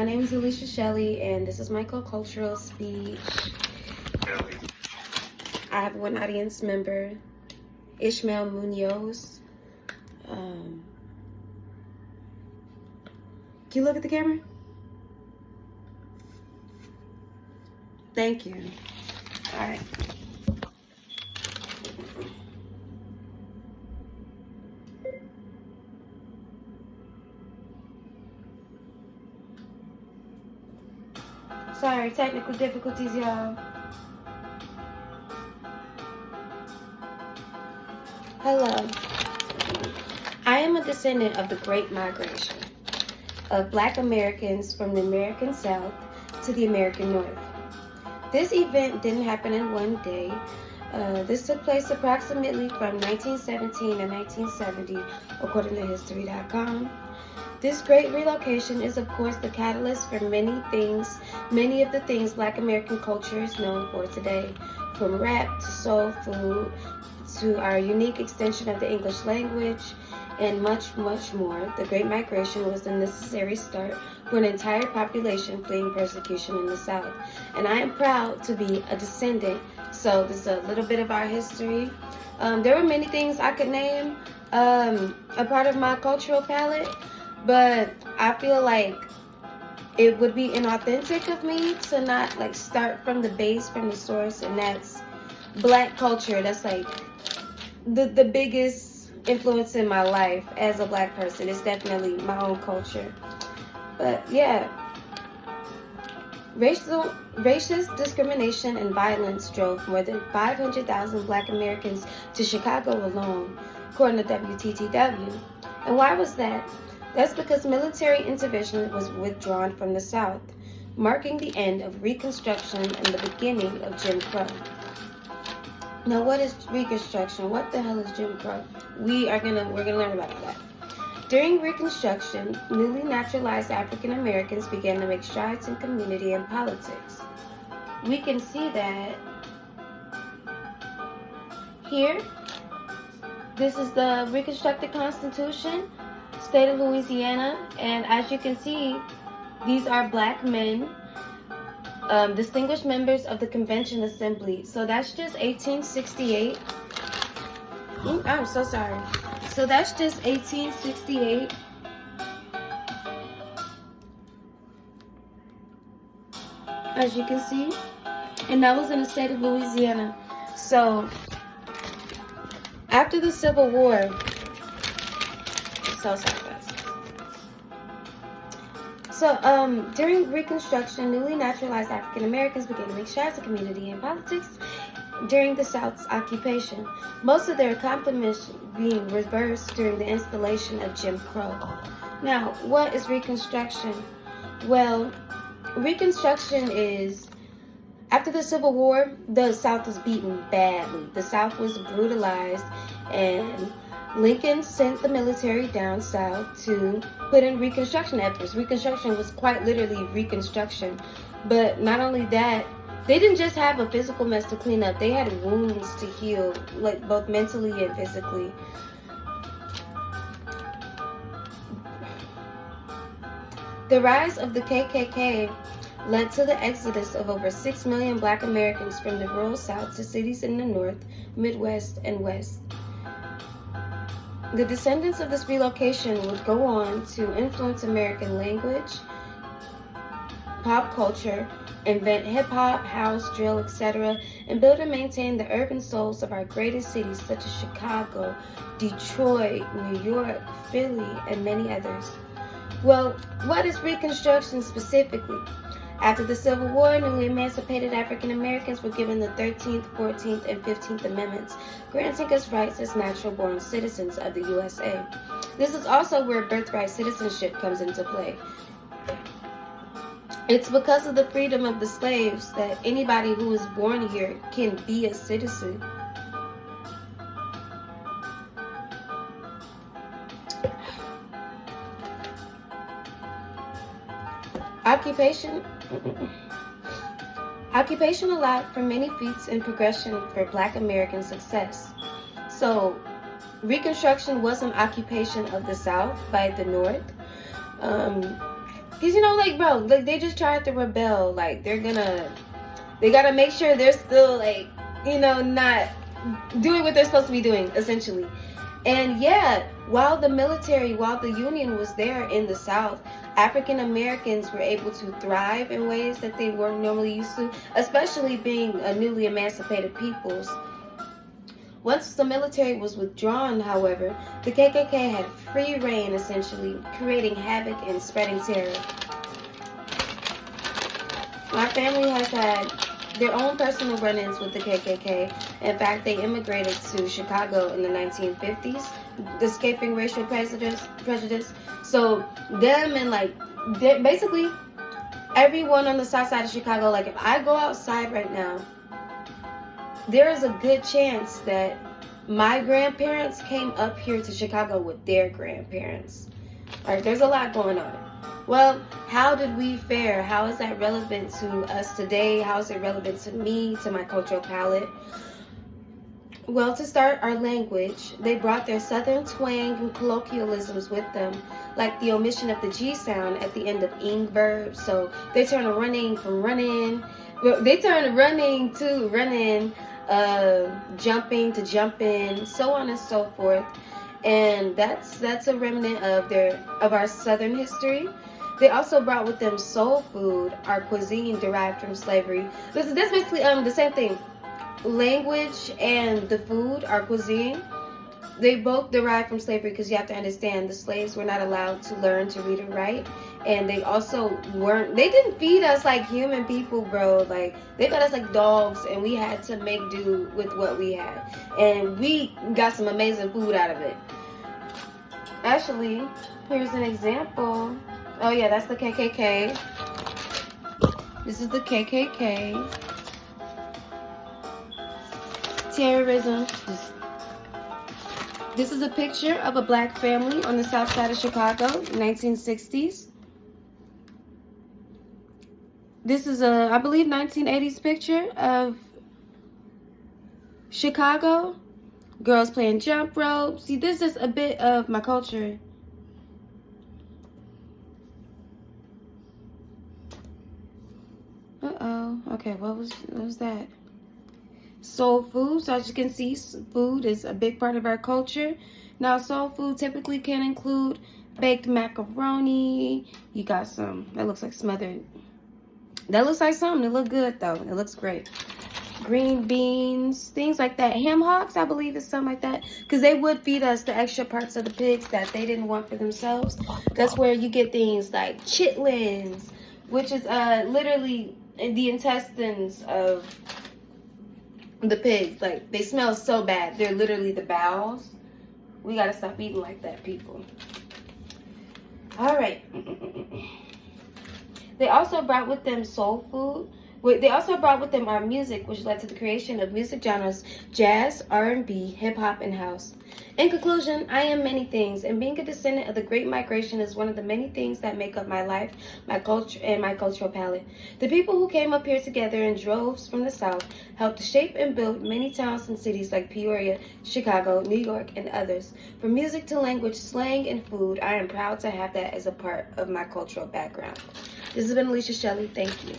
My name is Alicia Shelley, and this is my cultural speech. I have one audience member, Ishmael Munoz. Can you look at the camera? Thank you. All right. Sorry, technical difficulties, y'all. Hello. I am a descendant of the Great Migration of Black Americans from the American South to the American North. This event didn't happen in one day. This took place approximately from 1917 to 1970, according to History.com. This great relocation is, of course, the catalyst for many of the things Black American culture is known for today, from rap to soul food to our unique extension of the English language, and much, much more. The Great Migration was the necessary start for an entire population fleeing persecution in the South. And I am proud to be a descendant. So this is a little bit of our history. There were many things I could name a part of my cultural palette, but I feel like it would be inauthentic of me to not like start from the base, from the source, and that's Black culture. That's like the biggest influence in my life as a Black person. It's definitely my own culture. But yeah, racist discrimination and violence drove more than 500,000 Black Americans to Chicago alone, according to WTTW. And why was that? That's because military intervention was withdrawn from the South, marking the end of Reconstruction and the beginning of Jim Crow. Now, what is Reconstruction? What the hell is Jim Crow? We're gonna learn about that. During Reconstruction, newly naturalized African Americans began to make strides in community and politics. We can see that here. This is the Reconstructed Constitution, state of Louisiana, and as you can see, these are Black men, distinguished members of the Convention Assembly. So that's just 1868. Ooh, I'm so sorry. So that's just 1868. As you can see, and that was in the state of Louisiana. So after the Civil War, so sorry guys. So during Reconstruction, newly naturalized African Americans began to make strides in community and politics during the South's occupation, most of their accomplishments being reversed during the installation of Jim Crow. Now, what is Reconstruction? Well, Reconstruction is, after the Civil War, the South was beaten badly. The South was brutalized, and Lincoln sent the military down south to put in Reconstruction efforts. Reconstruction was quite literally Reconstruction. But not only that, they didn't just have a physical mess to clean up. They had wounds to heal, like both mentally and physically. The rise of the KKK led to the exodus of over 6 million Black Americans from the rural South to cities in the North, Midwest, and West. The descendants of this relocation would go on to influence American language, pop culture, invent hip-hop, house, drill, etc., and build and maintain the urban souls of our greatest cities such as Chicago, Detroit, New York, Philly, and many others. Well, what is Reconstruction specifically? After the Civil War, newly emancipated African Americans were given the 13th, 14th, and 15th Amendments, granting us rights as natural-born citizens of the USA. This is also where birthright citizenship comes into play. It's because of the freedom of the slaves that anybody who is born here can be a citizen. Occupation allowed for many feats in progression for Black American success. So, Reconstruction was an occupation of the South by the North. Because, you know, like, bro, like, they just tried to rebel. Like, they gotta make sure they're still, like, you know, not doing what they're supposed to be doing, essentially. And yeah, while the Union was there in the South, African Americans were able to thrive in ways that they weren't normally used to, especially being a newly emancipated peoples. Once the military was withdrawn, however, the KKK had free reign, essentially, creating havoc and spreading terror. My family has had their own personal run-ins with the KKK. In fact, they immigrated to Chicago in the 1950s, escaping racial prejudice. So them and like, basically everyone on the south side of Chicago, like if I go outside right now, there is a good chance that my grandparents came up here to Chicago with their grandparents. All right, there's a lot going on. Well, how did we fare? How is that relevant to us today? How is it relevant to me, to my cultural palette? Well, to start, our language. They brought their southern twang and colloquialisms with them, like the omission of the G sound at the end of ing verbs. So they turn running from running. They turn running to running, jumping to jumping, so on and so forth. And that's a remnant of our southern history. They also brought with them soul food, our cuisine derived from slavery. That's basically the same thing. Language and the food, our cuisine, they both derive from slavery, because you have to understand the slaves were not allowed to learn to read and write, and they also they didn't feed us like human people, bro. Like, they fed us like dogs, and we had to make do with what we had, and we got some amazing food out of it. Actually, here's an example. Oh yeah, that's the KKK. This is the KKK. Terrorism. This is a picture of a black family on the south side of Chicago, 1960s. This is a, I believe, 1980s picture of Chicago. Girls playing jump rope. See, this is a bit of my culture. Uh-oh. Okay, what was that? Soul food. So as you can see, food is a big part of our culture. Now, soul food typically can include baked macaroni. You got some, that looks like smothered. That looks like something. It looks good though. It looks great. Green beans, things like that. Ham hocks, I believe, is something like that. Because they would feed us the extra parts of the pigs that they didn't want for themselves. That's where you get things like chitlins, which is literally the intestines of the pigs. Like, they smell so bad. They're literally the bowels. We gotta stop eating like that, people. All right. They also brought with them soul food. They also brought with them our music, which led to the creation of music genres: jazz, R&B, hip-hop, and house. In conclusion, I am many things, and being a descendant of the Great Migration is one of the many things that make up my life, my culture, and my cultural palette. The people who came up here together in droves from the South helped to shape and build many towns and cities like Peoria, Chicago, New York, and others. From music to language, slang, and food, I am proud to have that as a part of my cultural background. This has been Alicia Shelley. Thank you.